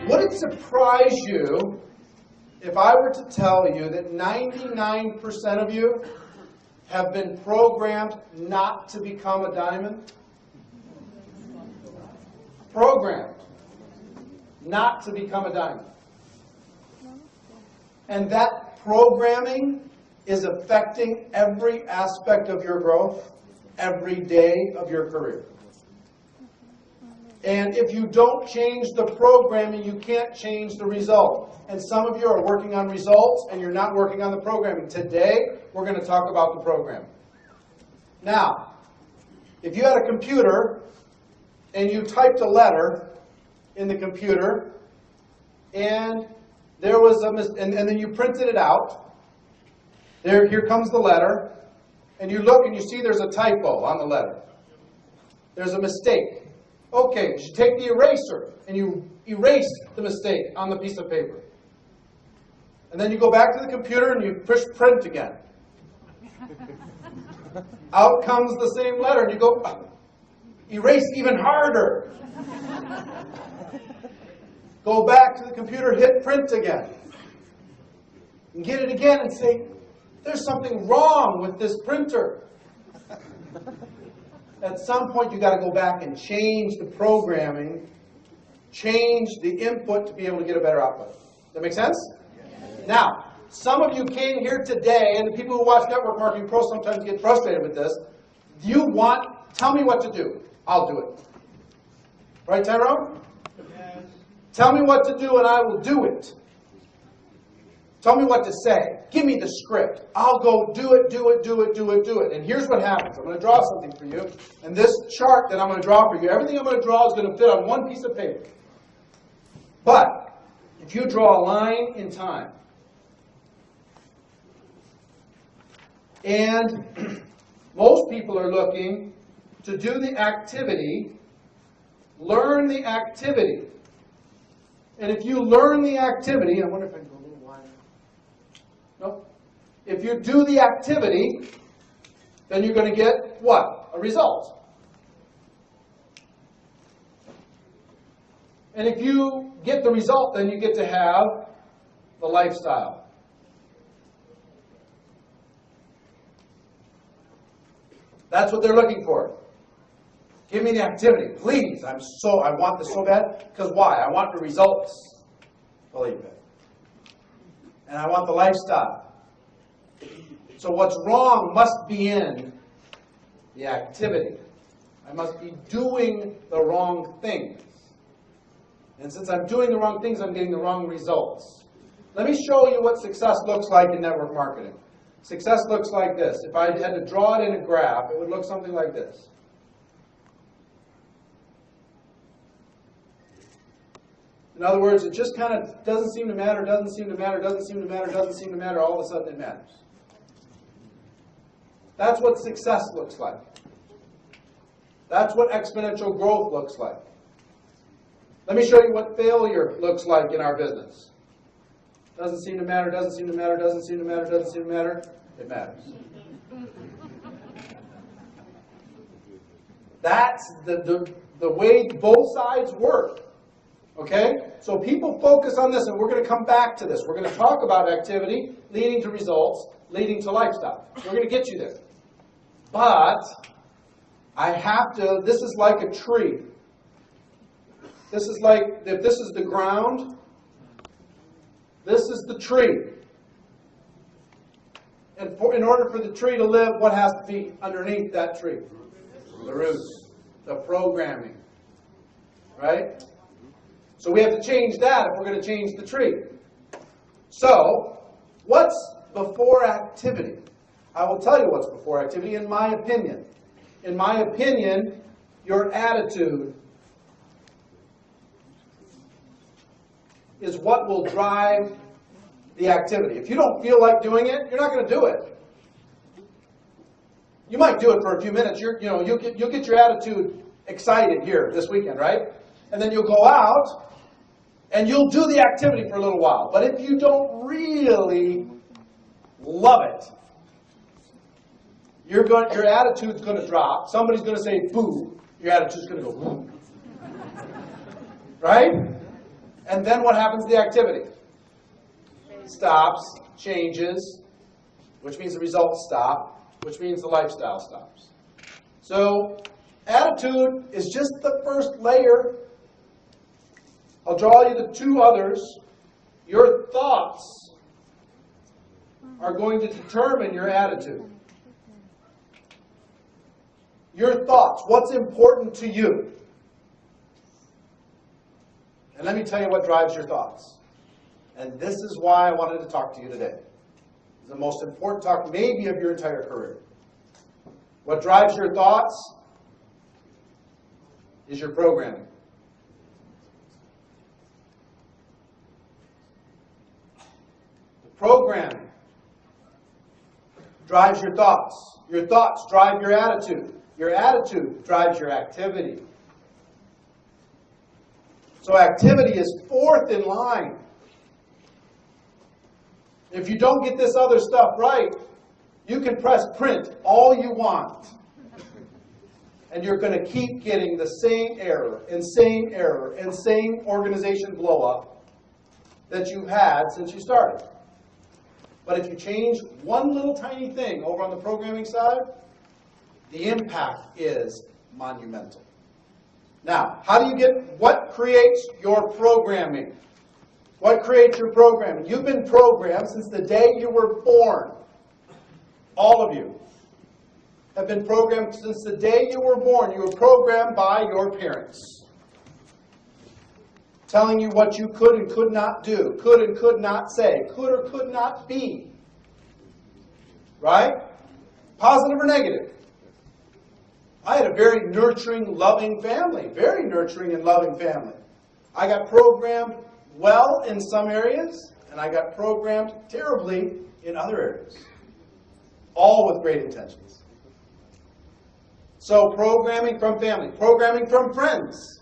Would it surprise you if I were to tell you that 99% of you have been programmed not to become a diamond? Programmed not to become a diamond. And that programming is affecting every aspect of your growth, every day of your career. And if you don't change the programming, you can't change the result. And some of you are working on results and you're not working on the programming. Today, we're going to talk about the programming. Now, if you had a computer and you typed a letter in the computer and there was and then you printed it out, here comes the letter, and you look and you see there's a typo on the letter. There's a mistake. Okay, you take the eraser and you erase the mistake on the piece of paper. And then you go back to the computer and you push print again. Out comes the same letter and you go, erase even harder. Go back to the computer, hit print again. And get it again and say, there's something wrong with this printer. At some point, you've got to go back and change the programming, change the input to be able to get a better output. Does that make sense? Yes. Now, some of you came here today, and the people who watch Network Marketing Pro sometimes get frustrated with this. Tell me what to do. I'll do it. Right, Tyrone? Yes. Tell me what to do, and I will do it. Tell me what to say. Give me the script. I'll go do it, do it, do it, do it, do it. And here's what happens. I'm going to draw something for you. And this chart that I'm going to draw for you, everything I'm going to draw is going to fit on one piece of paper. But if you draw a line in time, and most people are looking to do the activity, learn the activity. And if you learn the activity, I wonder if I can go a little wider. Nope. If you do the activity, then you're going to get what? A result. And if you get the result, then you get to have the lifestyle. That's what they're looking for. Give me the activity, please. I want this so bad. Because why? I want the results. Believe it. And I want the lifestyle. So what's wrong must be in the activity. I must be doing the wrong things. And since I'm doing the wrong things, I'm getting the wrong results. Let me show you what success looks like in network marketing. Success looks like this. If I had to draw it in a graph, it would look something like this. In other words, it just kind of doesn't seem to matter, doesn't seem to matter, doesn't seem to matter, doesn't seem to matter, all of a sudden it matters. That's what success looks like. That's what exponential growth looks like. Let me show you what failure looks like in our business. Doesn't seem to matter, doesn't seem to matter, doesn't seem to matter, doesn't seem to matter. It matters. That's the way both sides work. Okay? So people focus on this, and we're going to come back to this. We're going to talk about activity leading to results, leading to lifestyle. We're going to get you there. But I have to, this is like a tree. This is like, if this is the ground, this is the tree. And in order for the tree to live, what has to be underneath that tree? The roots, the programming. Right? So we have to change that if we're going to change the tree. So, what's before activity? I will tell you what's before activity in my opinion. In my opinion, your attitude is what will drive the activity. If you don't feel like doing it, you're not going to do it. You might do it for a few minutes. You'll get your attitude excited here this weekend, right? And then you'll go out and you'll do the activity for a little while. But if you don't really love it, your attitude's going to drop. Somebody's going to say boo. Your attitude's going to go boom. Right? And then what happens to the activity? Stops, changes, which means the results stop, which means the lifestyle stops. So attitude is just the first layer. I'll draw you the two others. Your thoughts are going to determine your attitude. Your thoughts, what's important to you? And let me tell you what drives your thoughts. And this is why I wanted to talk to you today. It's the most important talk maybe of your entire career. What drives your thoughts is your programming. The programming drives your thoughts. Your thoughts drive your attitude. Your attitude drives your activity. So activity is fourth in line. If you don't get this other stuff right, you can press print all you want. And you're going to keep getting the same error, and same organization blow up that you've had since you started. But if you change one little tiny thing over on the programming side, the impact is monumental. Now, how do you what creates your programming? What creates your programming? You've been programmed since the day you were born. All of you have been programmed since the day you were born. You were programmed by your parents, telling you what you could and could not do, could and could not say, could or could not be. Right? Positive or negative? I had a very nurturing, loving family. Very nurturing and loving family. I got programmed well in some areas, and I got programmed terribly in other areas. All with great intentions. So programming from family, programming from friends,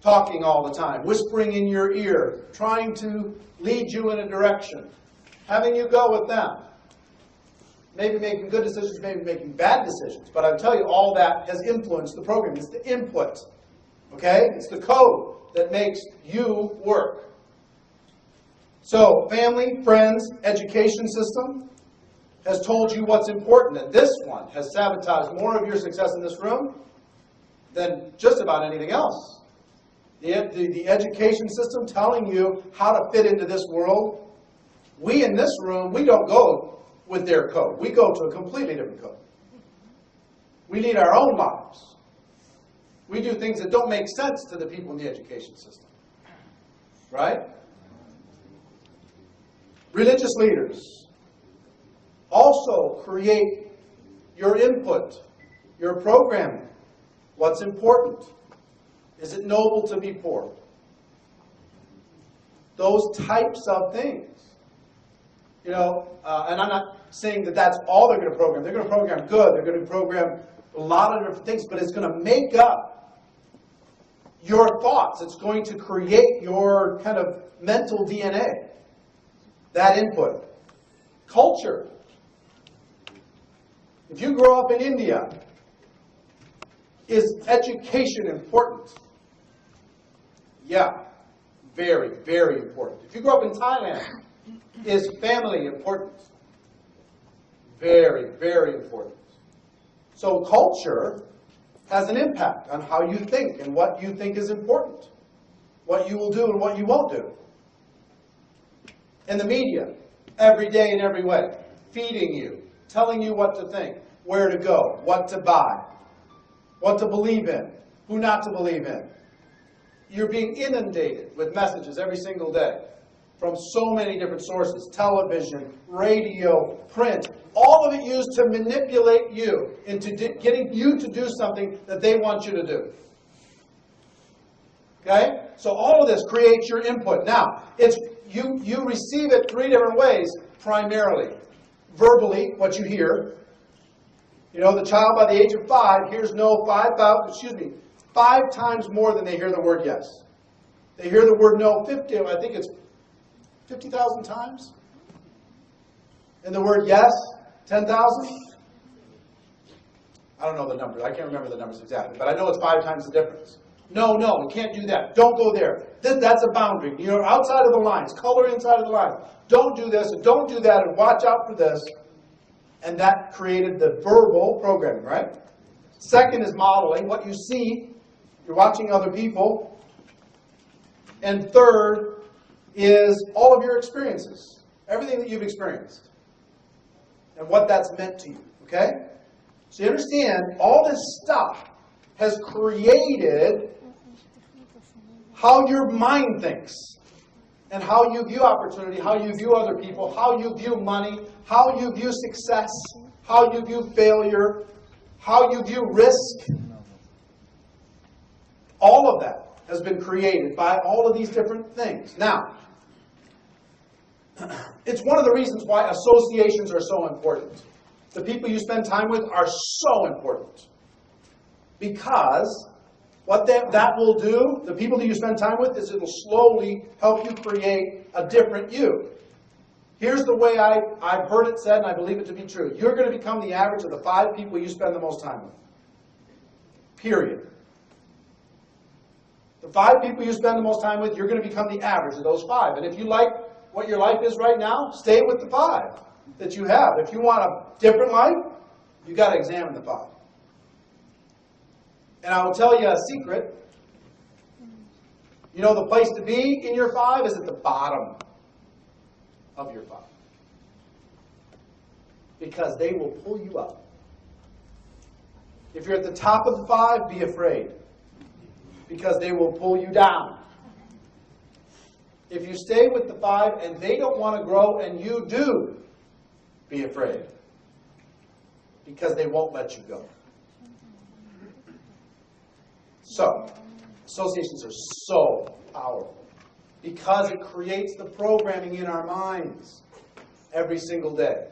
talking all the time, whispering in your ear, trying to lead you in a direction, having you go with them. Maybe making good decisions, maybe making bad decisions. But I'll tell you, all that has influenced the program. It's the input. Okay? It's the code that makes you work. So, family, friends, education system has told you what's important. And this one has sabotaged more of your success in this room than just about anything else. The education system telling you how to fit into this world. We in this room, we don't go with their code. We go to a completely different code. We lead our own lives. We do things that don't make sense to the people in the education system. Right? Religious leaders also create your input, your programming. What's important? Is it noble to be poor? Those types of things. You know, and I'm not saying that that's all they're going to program. They're going to program good. They're going to program a lot of different things, but it's going to make up your thoughts. It's going to create your kind of mental DNA. That input. Culture. If you grow up in India, is education important? Yeah, very, very important. If you grow up in Thailand, is family important? Very, very important. So culture has an impact on how you think and what you think is important. What you will do and what you won't do. In the media, every day in every way, feeding you, telling you what to think, where to go, what to buy, what to believe in, who not to believe in. You're being inundated with messages every single day from so many different sources, television, radio, print, all of it used to manipulate you into getting you to do something that they want you to do. Okay? So all of this creates your input. Now, it's you receive it three different ways, primarily. Verbally, what you hear. You know, the child by the age of 5 hears no 5 times more than they hear the word yes. They hear the word no 50,000 times. And the word yes, 10,000? I don't know the numbers. I can't remember the numbers exactly. But I know it's 5 times the difference. No, no, you can't do that. Don't go there. That's a boundary. You're outside of the lines. Color inside of the lines. Don't do this and don't do that and watch out for this. And that created the verbal programming, right? Second is modeling. What you see, you're watching other people. And third is all of your experiences. Everything that you've experienced. And what that's meant to you, okay? So you understand, all this stuff has created how your mind thinks. And how you view opportunity, how you view other people, how you view money, how you view success, how you view failure, how you view risk. All of that has been created by all of these different things. Now, it's one of the reasons why associations are so important. The people you spend time with are so important. Because what that will do, the people that you spend time with, is it'll slowly help you create a different you. Here's the way I've heard it said, and I believe it to be true. You're going to become the average of the 5 people you spend the most time with. Period. The 5 people you spend the most time with, you're going to become the average of those 5. And if you like what your life is right now, stay with the 5 that you have. If you want a different life, you've got to examine the 5. And I will tell you a secret. You know, the place to be in your 5 is at the bottom of your 5. Because they will pull you up. If you're at the top of the 5, be afraid. Because they will pull you down. If you stay with the 5 and they don't want to grow and you do, be afraid. Because they won't let you go. So, associations are so powerful because it creates the programming in our minds every single day.